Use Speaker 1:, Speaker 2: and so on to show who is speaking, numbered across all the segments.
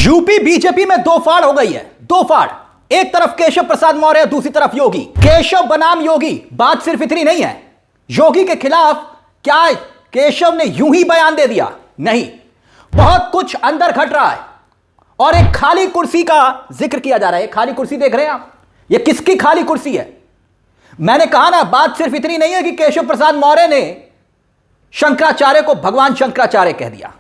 Speaker 1: UP BJP में दो फाड़ हो गई है। दो फाड़, एक तरफ केशव प्रसाद मौर्य, दूसरी तरफ योगी। केशव बनाम योगी। बात सिर्फ इतनी नहीं है, योगी के खिलाफ क्या केशव ने यूं ही बयान दे दिया? नहीं, बहुत कुछ अंदर घट रहा है और एक खाली कुर्सी का जिक्र किया जा रहा है। खाली कुर्सी देख रहे हैं आप, ये किसकी खाली कुर्सी है? मैंने कहा ना, बात सिर्फ इतनी नहीं है कि केशव प्रसाद मौर्य ने शंकराचार्य को भगवान शंकराचार्य कह दिया।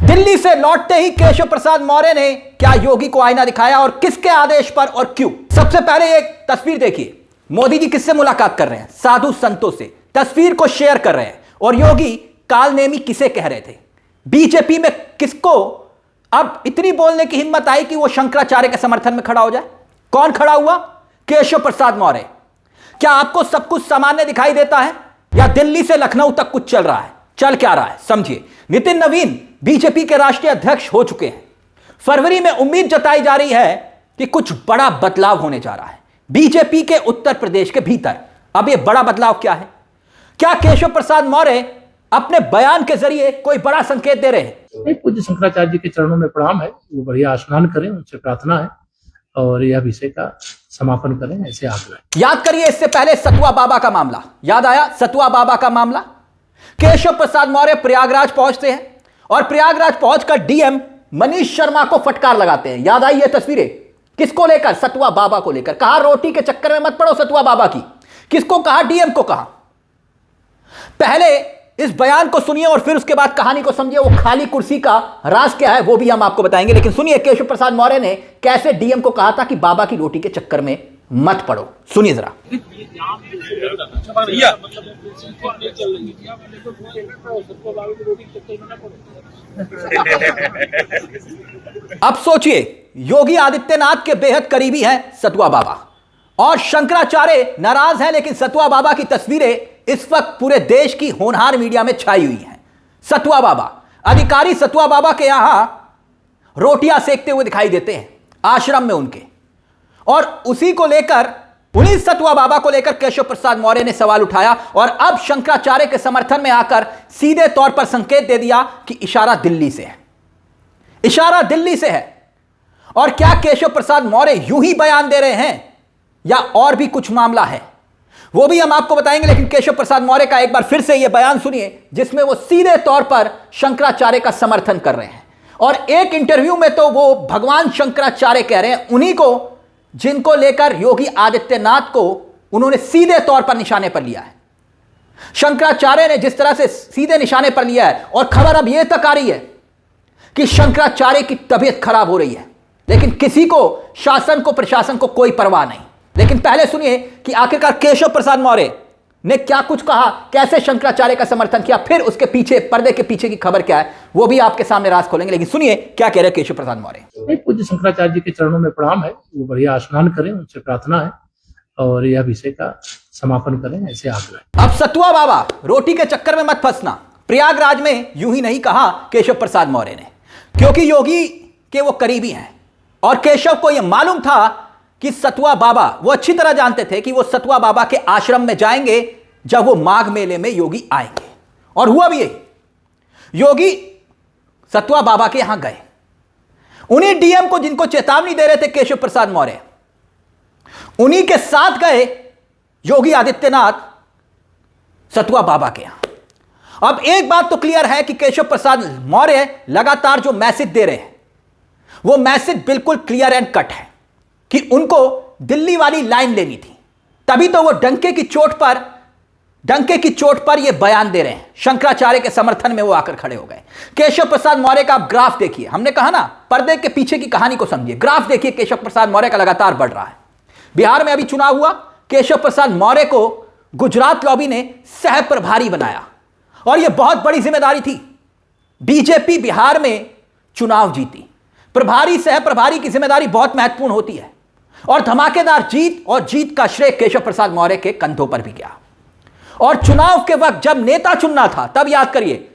Speaker 1: दिल्ली से लौटते ही केशव प्रसाद मौर्य ने क्या योगी को आईना दिखाया और किसके आदेश पर और क्यों? सबसे पहले एक तस्वीर देखिए, मोदी जी किससे मुलाकात कर रहे हैं? साधु संतों से। तस्वीर को शेयर कर रहे हैं और योगी कालनेमी किसे कह रहे थे? बीजेपी में किसको अब इतनी बोलने की हिम्मत आई कि वो शंकराचार्य के समर्थन में खड़ा हो जाए? कौन खड़ा हुआ? केशव प्रसाद मौर्य। क्या आपको सब कुछ सामान्य दिखाई देता है या दिल्ली से लखनऊ तक कुछ चल रहा है? चल क्या रहा है समझिए। नितिन नवीन बीजेपी के राष्ट्रीय अध्यक्ष हो चुके हैं। फरवरी में उम्मीद जताई जा रही है कि कुछ बड़ा बदलाव होने जा रहा है बीजेपी के उत्तर प्रदेश के भीतर। अब यह बड़ा बदलाव क्या है? क्या केशव प्रसाद मौर्य अपने बयान के जरिए कोई बड़ा संकेत दे रहे हैं?
Speaker 2: पूज्य शंकराचार्य जी के चरणों में प्रणाम है, वो बढ़िया स्नान करें, उनसे प्रार्थना है और यह विषय का समापन करें, ऐसे आग्रह।
Speaker 1: याद करिए, इससे पहले सतुआ बाबा का मामला याद आया। सतुआ बाबा का मामला, केशव प्रसाद मौर्य प्रयागराज पहुंचते हैं और प्रयागराज पहुंचकर डीएम मनीष शर्मा को फटकार लगाते हैं। याद आई ये तस्वीरें? किसको लेकर? सतुआ बाबा को लेकर। कहा रोटी के चक्कर में मत पड़ो सतुआ बाबा की। किसको कहा? डीएम को कहा। पहले इस बयान को सुनिए और फिर उसके बाद कहानी को समझिए। वो खाली कुर्सी का राज क्या है वो भी हम आपको बताएंगे, लेकिन सुनिए केशव प्रसाद मौर्य ने कैसे डीएम को कहा था कि बाबा की रोटी के चक्कर में मत पड़ो। सुनिए जरा। अब सोचिए, योगी आदित्यनाथ के बेहद करीबी हैं सतुआ बाबा और शंकराचार्य नाराज हैं, लेकिन सतुआ बाबा की तस्वीरें इस वक्त पूरे देश की होनहार मीडिया में छाई हुई हैं। सतुआ बाबा, अधिकारी सतुआ बाबा के यहां रोटियां सेकते हुए दिखाई देते हैं आश्रम में उनके, और उसी को लेकर, उन्हीं सतुआ बाबा को लेकर केशव प्रसाद मौर्य ने सवाल उठाया और अब शंकराचार्य के समर्थन में आकर सीधे तौर पर संकेत दे दिया कि इशारा दिल्ली से है। इशारा दिल्ली से है। और क्या केशव प्रसाद मौर्य यूं ही बयान दे रहे हैं या और भी कुछ मामला है? वो भी हम आपको बताएंगे, लेकिन केशव प्रसाद मौर्य का एक बार फिर से यह बयान सुनिए जिसमें वो सीधे तौर पर शंकराचार्य का समर्थन कर रहे हैं। और एक इंटरव्यू में तो वो भगवान शंकराचार्य कह रहे हैं, उन्हीं को जिनको लेकर योगी आदित्यनाथ को उन्होंने सीधे तौर पर निशाने पर लिया है। शंकराचार्य ने जिस तरह से सीधे निशाने पर लिया है, और खबर अब यह तक आ रही है कि शंकराचार्य की तबीयत खराब हो रही है, लेकिन किसी को, शासन को, प्रशासन को कोई परवाह नहीं। लेकिन पहले सुनिए कि आखिरकार केशव प्रसाद मौर्य ने क्या कुछ कहा, कैसे शंकराचार्य का समर्थन किया, फिर उसके पीछे, पर्दे के पीछे की खबर क्या है वो भी आपके सामने राज खोलेंगे। लेकिन सुनिए क्या कह रहे हैं केशव प्रसाद मौर्य।
Speaker 2: पूज्य शंकराचार्य जी के चरणों में प्रणाम है, वो बढ़िया स्नान करें, उनसे प्रार्थना है और यह विषय का समापन करें, ऐसे आग्रह।
Speaker 1: अब सतुआ बाबा, रोटी के चक्कर में मत फंसना। प्रयागराज में यूं ही नहीं कहा केशव प्रसाद मौर्य ने, क्योंकि योगी के वो करीबी हैं और केशव को यह मालूम था कि सतुआ बाबा, वो अच्छी तरह जानते थे कि वो सतुआ बाबा के आश्रम में जाएंगे जब वो माघ मेले में योगी आएंगे। और हुआ भी यही। योगी सतुआ बाबा के यहां गए, उन्हीं डीएम को जिनको चेतावनी दे रहे थे केशव प्रसाद मौर्य, उन्हीं के साथ गए योगी आदित्यनाथ सतुआ बाबा के यहां। अब एक बात तो क्लियर है कि केशव प्रसाद मौर्य लगातार जो मैसेज दे रहे हैं वो मैसेज बिल्कुल क्लियर एंड कट है कि उनको दिल्ली वाली लाइन लेनी थी। तभी तो वो डंके की चोट पर ये बयान दे रहे हैं। शंकराचार्य के समर्थन में वो आकर खड़े हो गए। केशव प्रसाद मौर्य का आप ग्राफ देखिए, हमने कहा ना पर्दे के पीछे की कहानी को समझिए। ग्राफ देखिए, केशव प्रसाद मौर्य का लगातार बढ़ रहा है। बिहार में अभी चुनाव हुआ, केशव प्रसाद मौर्य को गुजरात लॉबी ने सह प्रभारी बनाया और यह बहुत बड़ी जिम्मेदारी थी। बीजेपी बिहार में चुनाव जीती, प्रभारी सह प्रभारी की जिम्मेदारी बहुत महत्वपूर्ण होती है और धमाकेदार जीत, और जीत का श्रेय केशव प्रसाद मौर्य के कंधों पर भी गया। और चुनाव के वक्त जब नेता चुनना था, तब याद करिए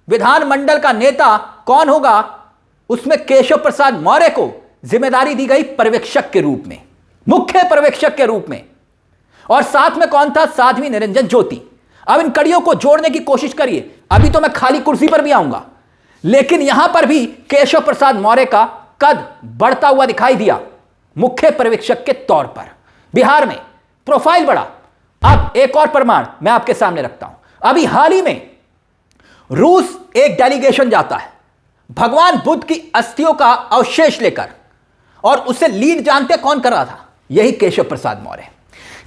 Speaker 1: विधानमंडल का नेता कौन होगा, उसमें केशव प्रसाद मौर्य को जिम्मेदारी दी गई पर्यवेक्षक के रूप में, मुख्य पर्यवेक्षक के रूप में। और साथ में कौन था? साध्वी निरंजन ज्योति। अब इन कड़ियों को जोड़ने की कोशिश करिए। अभी तो मैं खाली कुर्सी पर भी आऊंगा, लेकिन यहां पर भी केशव प्रसाद मौर्य का कद बढ़ता हुआ दिखाई दिया मुख्य पर्यवेक्षक के तौर पर। बिहार में प्रोफाइल बढ़ा। अब एक और प्रमाण मैं आपके सामने रखता हूं। अभी हाल ही में रूस एक डेलीगेशन जाता है भगवान बुद्ध की अस्थियों का अवशेष लेकर, और उसे लीड जानते कौन कर रहा था? यही केशव प्रसाद मौर्य।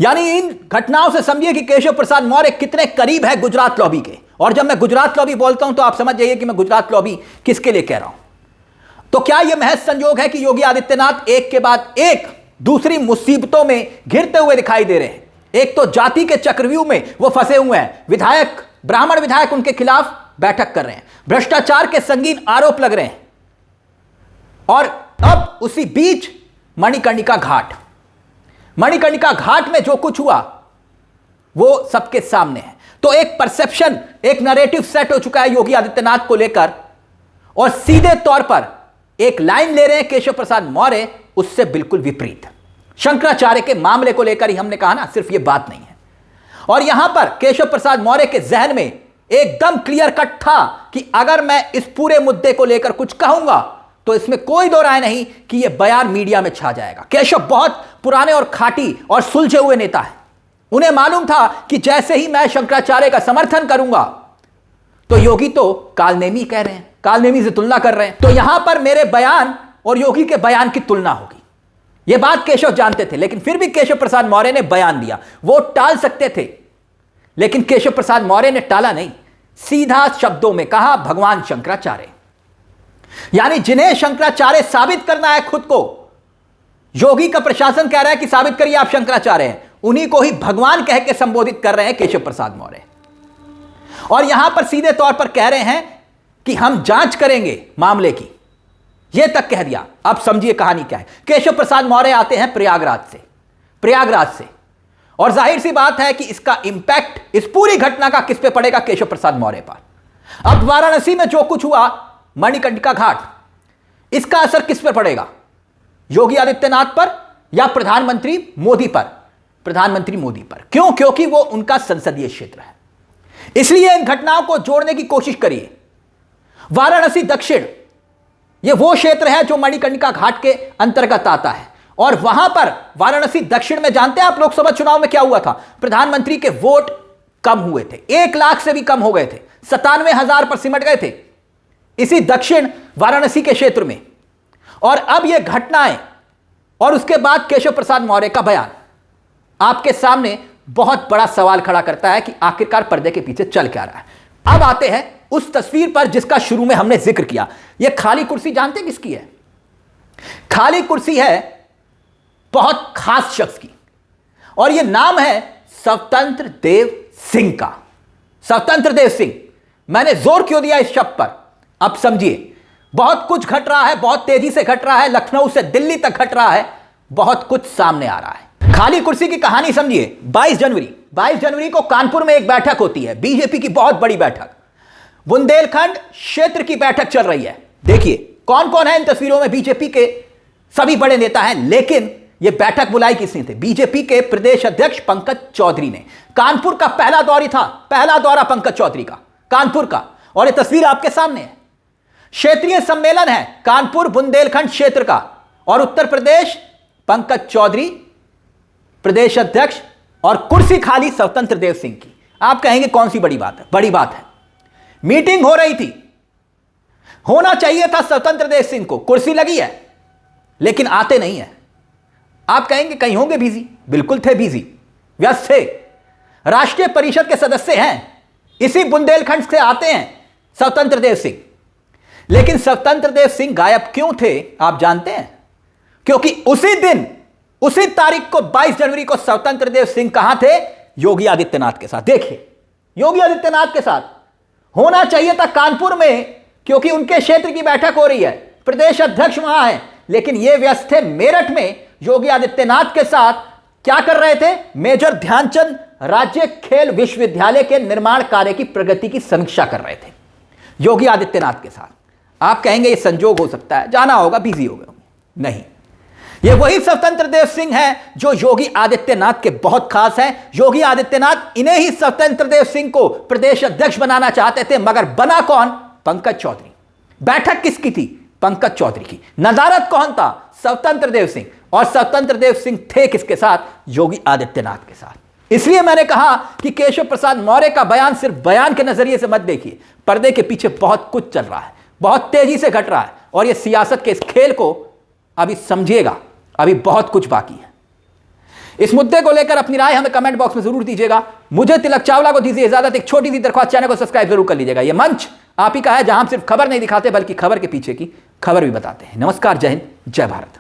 Speaker 1: यानी इन घटनाओं से समझिए कि केशव प्रसाद मौर्य कितने करीब है गुजरात लॉबी के। और जब मैं गुजरात लॉबी बोलता हूं तो आप समझ जाइए कि मैं गुजरात लॉबी किसके लिए कह रहा हूं। तो क्या यह महज संयोग है कि योगी आदित्यनाथ एक के बाद एक दूसरी मुसीबतों में घिरते हुए दिखाई दे रहे हैं? एक तो जाति के चक्रव्यूह में वो फंसे हुए हैं, विधायक, ब्राह्मण विधायक उनके खिलाफ बैठक कर रहे हैं, भ्रष्टाचार के संगीन आरोप लग रहे हैं, और अब उसी बीच मणिकर्णिका घाट, मणिकर्णिका घाट में जो कुछ हुआ वो सबके सामने है। तो एक परसेप्शन, एक नैरेटिव सेट हो चुका है योगी आदित्यनाथ को लेकर, और सीधे तौर पर एक लाइन ले रहे हैं केशव प्रसाद मौर्य उससे बिल्कुल विपरीत। शंकराचार्य के मामले को लेकर ही हमने कहा ना, सिर्फ यह बात नहीं है। और यहां पर केशव प्रसाद मौर्य के जहन में एकदम क्लियर कट था कि अगर मैं इस पूरे मुद्दे को लेकर कुछ कहूंगा तो इसमें कोई दो राय नहीं कि यह बयान मीडिया में छा जाएगा। केशव बहुत पुराने और खाटी और सुलझे हुए नेता है। उन्हें मालूम था कि जैसे ही मैं शंकराचार्य का समर्थन करूंगा तो योगी तो कालनेमी कह रहे हैं, कालनेमी से तुलना कर रहे हैं, तो यहां पर मेरे बयान और योगी के बयान की तुलना होगी। यह बात केशव जानते थे, लेकिन फिर भी केशव प्रसाद मौर्य ने बयान दिया। वो टाल सकते थे, लेकिन केशव प्रसाद मौर्य ने टाला नहीं, सीधा शब्दों में कहा भगवान शंकराचार्य। यानी जिन्हें शंकराचार्य साबित करना है खुद को, योगी का प्रशासन कह रहा है कि साबित करिए आप शंकराचार्य हैं, उन्हीं को ही भगवान कह के संबोधित कर रहे हैं केशव प्रसाद मौर्य। और यहां पर सीधे तौर पर कह रहे हैं कि हम जांच करेंगे मामले की, यह तक कह दिया। अब समझिए कहानी क्या है। केशव प्रसाद मौर्य आते हैं प्रयागराज से, और जाहिर सी बात है कि इसका इंपैक्ट इस पूरी घटना का किस पे पड़ेगा? केशव प्रसाद मौर्य पर। अब वाराणसी में जो कुछ हुआ, मणिकर्णिका घाट, इसका असर किस पर पड़ेगा? योगी आदित्यनाथ पर या प्रधानमंत्री मोदी पर? प्रधानमंत्री मोदी पर। क्यों? क्योंकि वो उनका संसदीय क्षेत्र है। इसलिए इन घटनाओं को जोड़ने की कोशिश करिए। वाराणसी दक्षिण, यह वो क्षेत्र है जो मणिकर्णिका घाट के अंतर्गत आता है, और वहां पर वाराणसी दक्षिण में जानते हैं आप लोकसभा चुनाव में क्या हुआ था? प्रधानमंत्री के वोट कम हुए थे, 1 लाख से भी कम हो गए थे, 97,000 पर सिमट गए थे इसी दक्षिण वाराणसी के क्षेत्र में। और अब यह घटनाएं और उसके बाद केशव प्रसाद मौर्य का बयान आपके सामने बहुत बड़ा सवाल खड़ा करता है कि आखिरकार पर्दे के पीछे चल क्या रहा है। अब आते हैं उस तस्वीर पर जिसका शुरू में हमने जिक्र किया। यह खाली कुर्सी जानते किसकी है? खाली कुर्सी है बहुत खास शख्स की, और यह नाम है स्वतंत्र देव सिंह का। स्वतंत्र देव सिंह, मैंने जोर क्यों दिया इस शब्द पर? अब समझिए, बहुत कुछ घट रहा है, बहुत तेजी से घट रहा है, लखनऊ से दिल्ली तक घट रहा है, बहुत कुछ सामने आ रहा है। खाली कुर्सी की कहानी समझिए। 22 जनवरी को कानपुर में एक बैठक होती है, बीजेपी की बहुत बड़ी बैठक, बुंदेलखंड क्षेत्र की बैठक चल रही है। देखिए कौन कौन है इन तस्वीरों में, बीजेपी के सभी बड़े नेता हैं, लेकिन यह बैठक बुलाई किसने थे? बीजेपी के प्रदेश अध्यक्ष पंकज चौधरी ने। कानपुर का पहला दौरा पंकज चौधरी का कानपुर का, और यह तस्वीर आपके सामने है। क्षेत्रीय सम्मेलन है कानपुर बुंदेलखंड क्षेत्र का, और उत्तर प्रदेश पंकज चौधरी प्रदेश अध्यक्ष, और कुर्सी खाली स्वतंत्र देव सिंह की। आप कहेंगे कौन सी बड़ी बात है? बड़ी बात है। मीटिंग हो रही थी, होना चाहिए था स्वतंत्र देव सिंह को, कुर्सी लगी है, लेकिन आते नहीं है। आप कहेंगे कहीं होंगे बिजी, बिल्कुल थे बिजी, व्यस्त थे। राष्ट्रीय परिषद के सदस्य हैं, इसी बुंदेलखंड से आते हैं स्वतंत्र देव सिंह। लेकिन स्वतंत्र देव सिंह गायब क्यों थे आप जानते हैं? क्योंकि उसी दिन, उसी तारीख को 22 जनवरी को स्वतंत्र देव सिंह कहां थे? योगी आदित्यनाथ के साथ। देखिए, योगी आदित्यनाथ के साथ होना चाहिए था कानपुर में, क्योंकि उनके क्षेत्र की बैठक हो रही है, प्रदेश अध्यक्ष वहां है, लेकिन ये व्यस्त थे मेरठ में योगी आदित्यनाथ के साथ। क्या कर रहे थे? मेजर ध्यानचंद राज्य खेल विश्वविद्यालय के निर्माण कार्य की प्रगति की समीक्षा कर रहे थे योगी आदित्यनाथ के साथ। आप कहेंगे ये संजोग हो सकता है, जाना होगा, बिजी हो गए। नहीं, ये वही स्वतंत्र देव सिंह हैं जो योगी आदित्यनाथ के बहुत खास हैं। योगी आदित्यनाथ इन्हें ही स्वतंत्र देव सिंह को प्रदेश अध्यक्ष बनाना चाहते थे, मगर बना कौन? पंकज चौधरी। बैठक किसकी थी? पंकज चौधरी की। नदारद कौन था? स्वतंत्र देव सिंह। और स्वतंत्र देव सिंह थे किसके साथ? योगी आदित्यनाथ के साथ। इसलिए मैंने कहा कि केशव प्रसाद मौर्य का बयान सिर्फ बयान के नजरिए से मत देखिए, पर्दे के पीछे बहुत कुछ चल रहा है, बहुत तेजी से घट रहा है, और यह सियासत के इस खेल को अभी समझिएगा, अभी बहुत कुछ बाकी है। इस मुद्दे को लेकर अपनी राय हमें कमेंट बॉक्स में जरूर दीजिएगा। मुझे तिलक चावला को दीजिए इजाजत। एक छोटी सी दरख्वास्त, चैनल को सब्सक्राइब जरूर कर लीजिएगा। यह मंच आप ही का है जहां हम सिर्फ खबर नहीं दिखाते बल्कि खबर के पीछे की खबर भी बताते हैं। नमस्कार, जय हिंद, जय भारत।